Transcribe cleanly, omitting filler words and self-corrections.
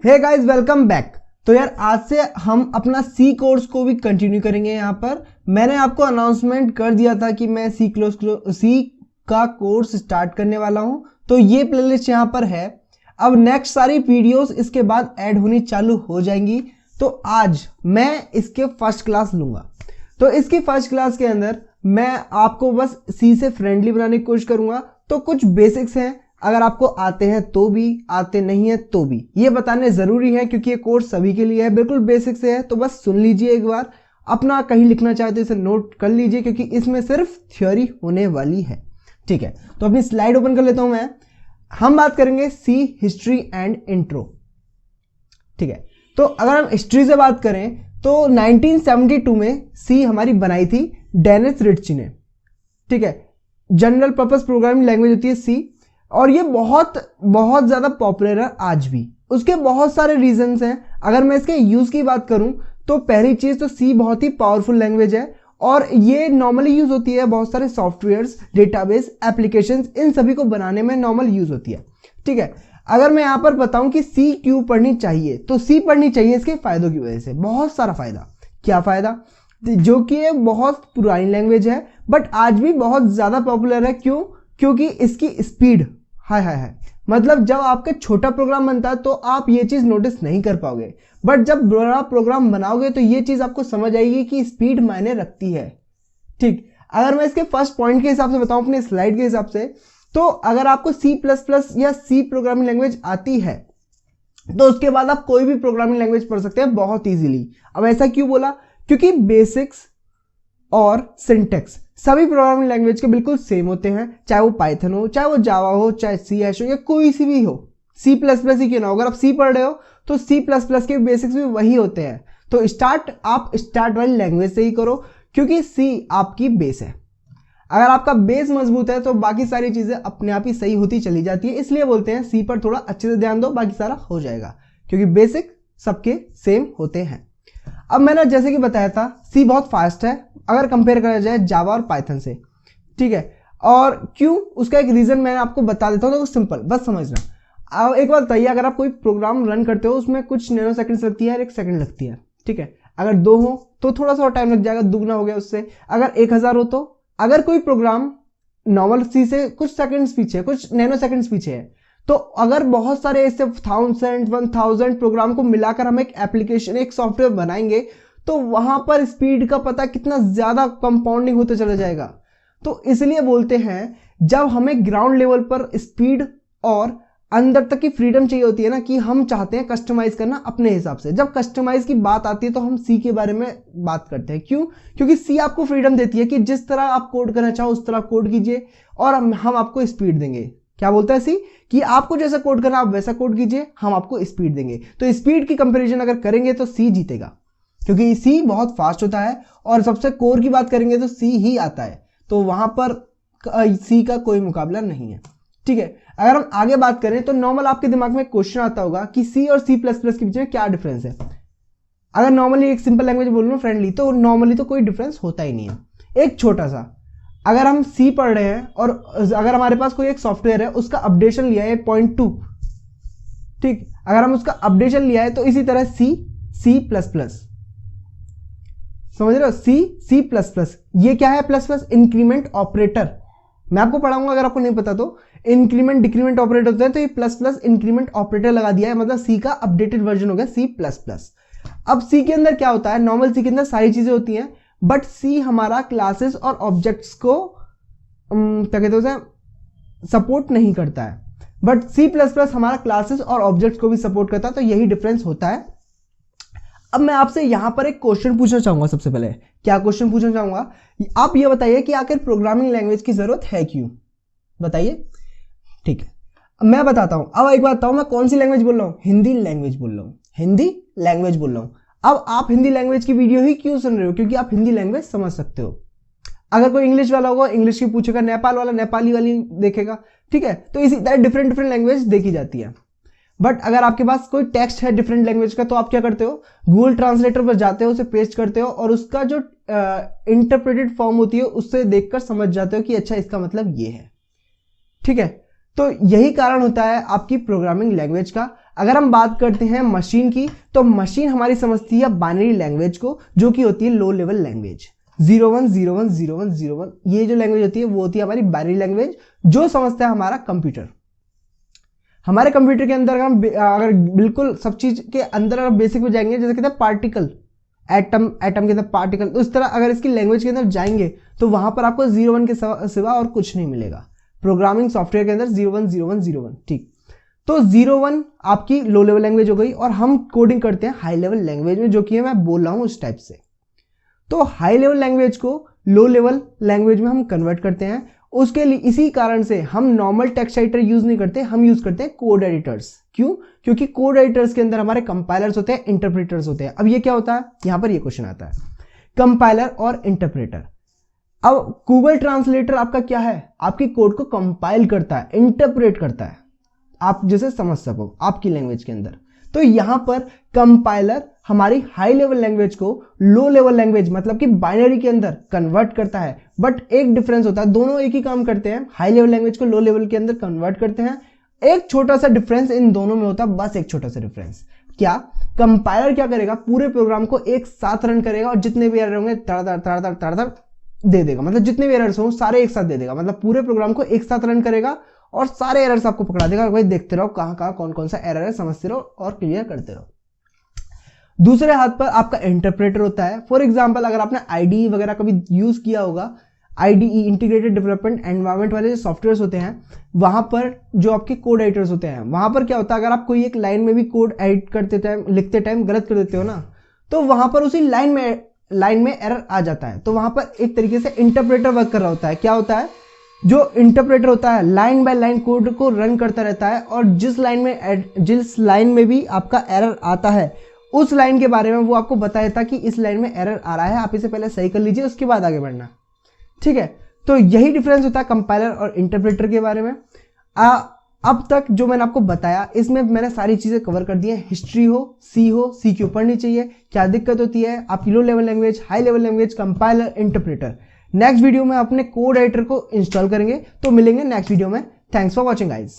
Hey guys, welcome back. तो यार आज से हम अपना सी कोर्स को भी कंटिन्यू करेंगे। यहाँ पर मैंने आपको अनाउंसमेंट कर दिया था कि मैं सी का कोर्स स्टार्ट करने वाला हूँ, तो ये प्लेलिस्ट यहाँ पर है। अब नेक्स्ट सारी वीडियोस इसके बाद ऐड होनी चालू हो जाएंगी। तो आज मैं इसके फर्स्ट क्लास लूंगा। तो इसकी फर्स्ट क्लास के अंदर मैं आपको बस सी से फ्रेंडली बनाने की कोशिश करूंगा। तो कुछ बेसिक्स हैं, अगर आपको आते हैं तो भी, आते नहीं है तो भी, ये बताने जरूरी है क्योंकि ये कोर्स सभी के लिए है, बिल्कुल बेसिक से है। तो बस सुन लीजिए एक बार, अपना कहीं लिखना चाहते इसे नोट कर लीजिए क्योंकि इसमें सिर्फ थ्योरी होने वाली है। ठीक है, तो अपनी स्लाइड ओपन कर लेता हूं मैं। हम बात करेंगे सी हिस्ट्री एंड इंट्रो। ठीक है, तो अगर हम हिस्ट्री से बात करें तो 1972 में सी हमारी बनाई थी डेनिस रिट्ची ने। ठीक है, जनरल पर्पस प्रोग्रामिंग लैंग्वेज होती है सी, और ये बहुत बहुत ज्यादा पॉपुलर है आज भी। उसके बहुत सारे रीजंस हैं। अगर मैं इसके यूज की बात करूं तो पहली चीज तो सी बहुत ही पावरफुल लैंग्वेज है और ये नॉर्मली यूज होती है बहुत सारे सॉफ्टवेयर्स, डेटाबेस, एप्लीकेशंस, इन सभी को बनाने में नॉर्मल यूज होती है। ठीक है, अगर मैं यहां पर बताऊं कि सी क्यों पढ़नी चाहिए, तो सी पढ़नी चाहिए इसके फायदों की वजह से। बहुत सारा फायदा। क्या फायदा? जो कि ये बहुत पुरानी लैंग्वेज है बट आज भी बहुत ज्यादा पॉपुलर है। क्यों? क्योंकि इसकी स्पीड हाय मतलब जब आपका छोटा प्रोग्राम बनता है तो आप ये चीज नोटिस नहीं कर पाओगे, बट जब बड़ा प्रोग्राम बनाओगे तो ये चीज आपको समझ आएगी कि स्पीड मायने रखती है। ठीक, अगर मैं इसके फर्स्ट पॉइंट के हिसाब से बताऊं अपने स्लाइड के हिसाब से, तो अगर आपको सी प्लस प्लस या सी प्रोग्रामिंग लैंग्वेज आती है तो उसके बाद आप कोई भी प्रोग्रामिंग लैंग्वेज पढ़ सकते हैं बहुत इजीली। अब ऐसा क्यों बोला? क्योंकि बेसिक्स और सिंटेक्स सभी प्रोग्रामिंग लैंग्वेज के बिल्कुल सेम होते हैं, चाहे वो पाइथन हो, चाहे वो जावा हो, चाहे सी हैश हो, या कोई सी भी हो। सी प्लस प्लस ही क्यों ना हो, अगर आप सी पढ़ रहे हो तो सी प्लस प्लस के बेसिक्स भी वही होते हैं। तो आप स्टार्ट वाली लैंग्वेज से ही करो क्योंकि सी आपकी बेस है। अगर आपका बेस मजबूत है तो बाकी सारी चीजें अपने आप ही सही होती चली जाती है। इसलिए बोलते हैं सी पर थोड़ा अच्छे से ध्यान दो, बाकी सारा हो जाएगा क्योंकि बेसिक सबके सेम होते हैं। अब मैंने जैसे कि बताया था सी बहुत फास्ट है अगर कंपेयर करा जाए जावा और पाइथन से। ठीक है, और क्यों, उसका एक रीजन मैं आपको बता देता हूं, तो सिंपल बस समझना। अब एक बात बताइए, अगर आप कोई प्रोग्राम रन करते हो उसमें कुछ नैनो सेकंड्स लगती है और 1 सेकंड लगती है। ठीक है, अगर 2 हो तो थोड़ा सा और टाइम लग जाएगा, दुगना हो गया उससे। अगर 1000 हो तो अगर कोई प्रोग्राम नॉर्मल सी से कुछ सेकंड्स पीछे, कुछ नैनो सेकंड्स पीछे है, तो अगर बहुत सारे ऐसे 1000 प्रोग्राम को मिलाकर हम एक एप्लीकेशन, एक सॉफ्टवेयर बनाएंगे तो वहां पर स्पीड का पता कितना ज्यादा कंपाउंडिंग होते चला जाएगा। तो इसलिए बोलते हैं जब हमें ग्राउंड लेवल पर स्पीड और अंदर तक की फ्रीडम चाहिए होती है ना, कि हम चाहते हैं कस्टमाइज करना अपने हिसाब से। जब कस्टमाइज की बात आती है तो हम सी के बारे में बात करते हैं। क्यों? क्योंकि सी आपको फ्रीडम देती है कि जिस तरह आप कोड करना चाहो उस तरह कोड कीजिए और हम आपको स्पीड देंगे। क्या बोलता है सी? कि आपको जैसा कोड करना आप वैसा कोड कीजिए, हम आपको स्पीड देंगे। तो स्पीड की कंपैरिजन अगर करेंगे तो सी जीतेगा क्योंकि सी बहुत फास्ट होता है और सबसे कोर की बात करेंगे तो सी ही आता है। तो वहां पर सी का कोई मुकाबला नहीं है। ठीक है, अगर हम आगे बात करें तो नॉर्मल आपके दिमाग में क्वेश्चन आता होगा कि सी और सी प्लस प्लस के बीच में क्या डिफरेंस है। अगर नॉर्मली एक सिंपल लैंग्वेज बोल लूं फ्रेंडली, तो नॉर्मली तो कोई डिफरेंस होता ही नहीं है। एक छोटा सा, अगर हम सी पढ़ रहे हैं और अगर हमारे पास कोई एक सॉफ्टवेयर है उसका अपडेशन लिया है 0.2, ठीक, अगर हम उसका अपडेशन लिया है तो इसी तरह सी प्लस प्लस, समझ रहे हो? सी प्लस प्लस, ये क्या है? Plus plus increment operator. मैं आपको पढ़ाऊंगा अगर आपको नहीं पता तो। इंक्रीमेंट डिक्रीमेंट ऑपरेटर होता है, तो ये प्लस प्लस इंक्रीमेंट ऑपरेटर लगा दिया है, मतलब सी का अपडेटेड वर्जन हो गया सी प्लस प्लस। अब सी के अंदर क्या होता है? नॉर्मल सी के अंदर सारी चीजें होती हैं, बट सी हमारा क्लासेस और ऑब्जेक्ट्स को क्या कहते हैं, सपोर्ट नहीं करता है। बट सी प्लस प्लस हमारा क्लासेस और ऑब्जेक्ट्स को भी सपोर्ट करता है। तो यही डिफरेंस होता है। अब मैं आपसे यहां पर एक क्वेश्चन पूछना चाहूंगा। सबसे पहले क्या क्वेश्चन पूछना चाहूंगा, आप ये बताइए कि आखिर प्रोग्रामिंग लैंग्वेज की जरूरत है क्यों? बताइए। ठीक है, मैं बताता हूं। अब एक बात बताऊं, मैं कौन सी लैंग्वेज बोल रहा हूं? हिंदी लैंग्वेज बोल रहा हूं, हिंदी लैंग्वेज बोल रहा हूं। अब आप हिंदी लैंग्वेज की वीडियो ही क्यों सुन रहे हो? क्योंकि आप हिंदी लैंग्वेज समझ सकते हो। अगर कोई इंग्लिश वाला होगा इंग्लिश की पूछेगा, नेपाल वाला नेपाली वाली देखेगा। ठीक है, तो इसी तरह डिफरेंट लैंग्वेज देखी जाती है। बट अगर आपके पास कोई टेक्स्ट है डिफरेंट लैंग्वेज का, तो आप क्या करते हो? गूगल ट्रांसलेटर पर जाते हो, उसे पेस्ट करते हो और उसका जो इंटरप्रेटेड फॉर्म होती है उससे देखकर समझ जाते हो कि अच्छा इसका मतलब ये है। ठीक है, तो यही कारण होता है आपकी प्रोग्रामिंग लैंग्वेज का। अगर हम बात करते हैं मशीन की, तो मशीन हमारी समझती है बाइनरी लैंग्वेज को, जो कि होती है लो लेवल लैंग्वेज। 01010101 ये जो लैंग्वेज होती है वो होती है हमारी बाइनरी लैंग्वेज, जो समझता है हमारा कंप्यूटर। हमारे कंप्यूटर के अंदर अगर बिल्कुल सब चीज के अंदर अगर बेसिक में जाएंगे, जैसे कहते हैं पार्टिकल, एटम के अंदर पार्टिकल, तो इस तरह अगर इसकी लैंग्वेज के अंदर जाएंगे तो वहां पर आपको 01 के सिवा और कुछ नहीं मिलेगा। प्रोग्रामिंग सॉफ्टवेयर के अंदर 010101, ठीक। तो 01 आपकी लो लेवल लैंग्वेज हो गई, और हम कोडिंग करते हैं हाई लेवल लैंग्वेज में, जो कि मैं बोल रहा हूं उस टाइप से। तो हाई लेवल लैंग्वेज को लो लेवल लैंग्वेज में हम कन्वर्ट करते हैं। उसके लिए इसी कारण से हम नॉर्मल टेक्स्ट एडिटर यूज नहीं करते, हम यूज करते हैं कोड एडिटर्स। क्यों? क्योंकि कोड एडिटर्स के अंदर हमारे कंपाइलर्स होते हैं, इंटरप्रेटर्स होते हैं। अब ये क्या होता है, यहां पर ये क्वेश्चन आता है, कंपाइलर और इंटरप्रेटर। अब गूगल ट्रांसलेटर आपका क्या है, आपकी कोड को कंपाइल करता है, इंटरप्रेट करता है, आप जैसे समझ सको आपकी लैंग्वेज के अंदर। तो यहां पर कंपाइलर हमारी हाई लेवल लैंग्वेज को लो लेवल लैंग्वेज मतलब कि बाइनरी के अंदर कन्वर्ट करता है। बट एक डिफरेंस होता है, दोनों एक ही काम करते हैं, हाई लेवल लैंग्वेज को लो लेवल के अंदर कन्वर्ट करते हैं। एक छोटा सा डिफरेंस इन दोनों में होता है, बस एक छोटा सा डिफरेंस। क्या? कंपाइलर क्या करेगा, पूरे प्रोग्राम को एक साथ रन करेगा और जितने भी एरर होंगे तड़ दे देगा, मतलब जितने भी एरर्स हों सारे एक साथ दे देगा, मतलब पूरे प्रोग्राम को एक साथ रन करेगा और सारे एरर्स आपको पकड़ा देगा। भाई देखते रहो कहां कहां कौन कौन सा एरर है, समझते रहो और क्लियर करते रहो। दूसरे हाथ पर आपका इंटरप्रेटर होता है। फॉर एग्जांपल अगर आपने आईडीई वगैरह कभी यूज किया होगा, आईडीई इंटीग्रेटेड डेवलपमेंट एनवायरनमेंट वाले जो सॉफ्टवेयर्स होते हैं, वहां पर जो आपके कोड एडिटर्स होते हैं, वहां पर क्या होता है, अगर आप कोई एक लाइन में भी कोड एडिट करते टाइम, लिखते टाइम गलत कर देते हो ना, तो वहां पर उसी लाइन में एरर आ जाता है। तो वहां पर एक तरीके से इंटरप्रेटर वर्क कर रहा होता है। क्या होता है, जो इंटरप्रेटर होता है लाइन बाय लाइन कोड को रन करता रहता है, और जिस लाइन में भी आपका एरर आता है उस लाइन के बारे में वो आपको बता देता कि इस लाइन में एरर आ रहा है, आप इसे पहले सही कर लीजिए, उसके बाद आगे बढ़ना। ठीक है, तो यही डिफरेंस होता है कंपाइलर और इंटरप्रेटर के बारे में। अब तक जो मैंने आपको बताया इसमें मैंने सारी चीजें कवर कर दी है। हिस्ट्री हो, सी क्यों पढ़नी चाहिए, क्या दिक्कत होती है, आपकी low level language, high level language, compiler, interpreter. Next video में अपने कोड एडिटर को इंस्टॉल करेंगे, तो मिलेंगे नेक्स्ट वीडियो में। Thanks for watching guys.